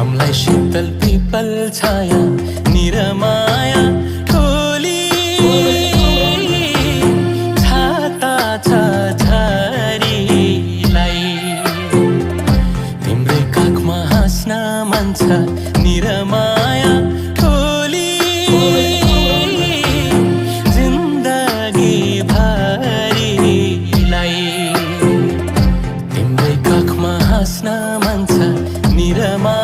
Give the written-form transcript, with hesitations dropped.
घामलाई शीतल people छाया निरमाया टोली छाता छ झरीलाई तिम्रै काखमा हाँस्न मन छ निरमाया टोली जिन्दगी भरिलाई तिम्रै काखमा हाँस्न मन छ निरमा